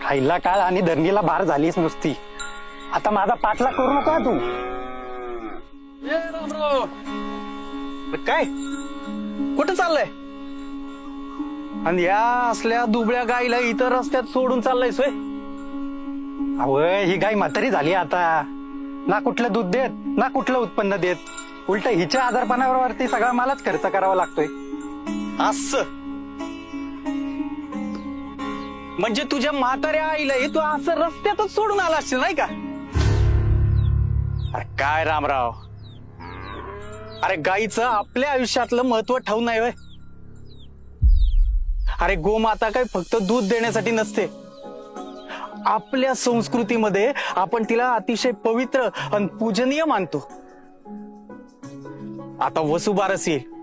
खायला काळ आणि धरणीला बार झालीस नुसती. आता माझा पाठला करू नका तू. काय कुठं चाललंय? आणि या असल्या दुबळ्या गाईला इतर रस्त्यात सोडून चाललाय सोय? अव ही गाय म्हातारी झाली आता. ना कुठलं दूध देत ना कुठलं उत्पन्न देत. उलट हिच्या आजारपणावरती सगळा मलाच खर्च करावा लागतोय. असं म्हणजे तुझ्या म्हाताऱ्या आईला तू असं रस्त्यातच सोडून आला असशील नाही का? अरे काय रामराव, अरे गाईचं आपल्या आयुष्यातलं महत्व ठाऊक नाही होय? अरे गोमाता काय फक्त दूध देण्यासाठी नसते. आपल्या संस्कृतीमध्ये आपण तिला अतिशय पवित्र आणि पूजनीय मानतो. आता वसुबारस येईल,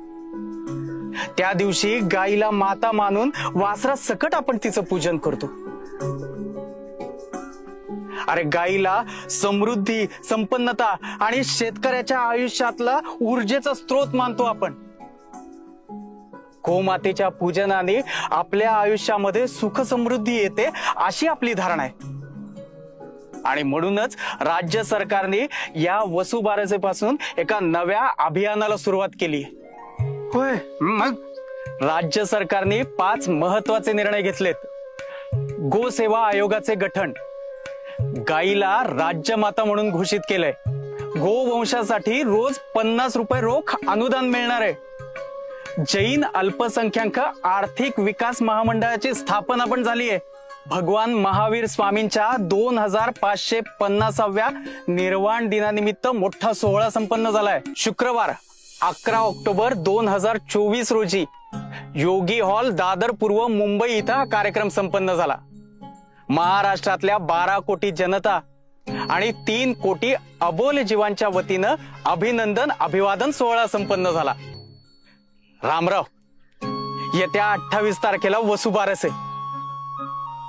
त्या दिवशी गाईला माता मानून वासरा सकट आपण तिचं पूजन करतो. अरे गाईला समृद्धी, संपन्नता आणि शेतकऱ्याच्या आयुष्यातला ऊर्जेचा स्रोत मानतो आपण. गोमातेच्या पूजनाने आपल्या आयुष्यामध्ये सुख समृद्धी येते अशी आपली धारणा आहे. आणि म्हणूनच राज्य सरकारने या वसुबारसेपासून एका नव्या अभियानाला सुरुवात केली. होय, मग राज्य सरकारने 5 महत्वाचे निर्णय घेतलेत. गोसेवा आयोगाचे गठन, गाईला राज्यमाता म्हणून घोषित केलंय. गोवंशासाठी रोज 50 रुपये रोख अनुदान मिळणार आहे. जैन अल्पसंख्याक आर्थिक विकास महामंडळाची स्थापना पण झाली आहे. भगवान महावीर स्वामींच्या 2550व्या निर्वाण दिनानिमित्त मोठा सोहळा संपन्न झालाय. शुक्रवार 11 ऑक्टोबर 2024 रोजी योगी हॉल, दादर पूर्व, मुंबई इथं हा कार्यक्रम संपन्न झाला. महाराष्ट्रातल्या 12 कोटी जनता आणि 3 कोटी अबोल जीवांच्या वतीनं अभिनंदन अभिवादन सोहळा संपन्न झाला. रामराव, येत्या 28 तारखेला वसुबारस आहे.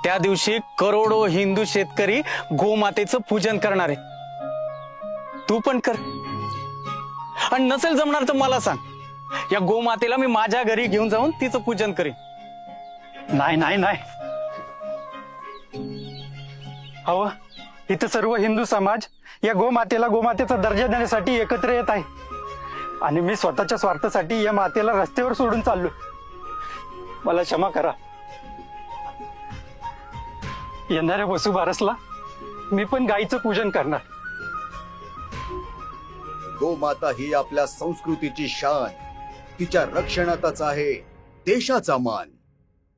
त्या दिवशी करोडो हिंदू शेतकरी गोमातेचं पूजन करणार आहेत. तू पण कर. आणि नसेल जमणार तर मला सांग, या गोमातेला मी माझ्या घरी घेऊन जाऊन तिचं पूजन करीन. नाही नाही नाही. अहो, इथं सर्व हिंदू समाज या गोमातेचा दर्जा देण्यासाठी एकत्र येत आहे. आणि मी स्वतःच्या स्वार्थासाठी या मातेला रस्त्यावर सोडून चाललो. मला क्षमा करा. येणाऱ्या वसुबारसला मी पण गाईचं पूजन करणार. गोमाता ही आपल्या संस्कृतीची शान, तिच्या रक्षणातच आहे देशाचा मान.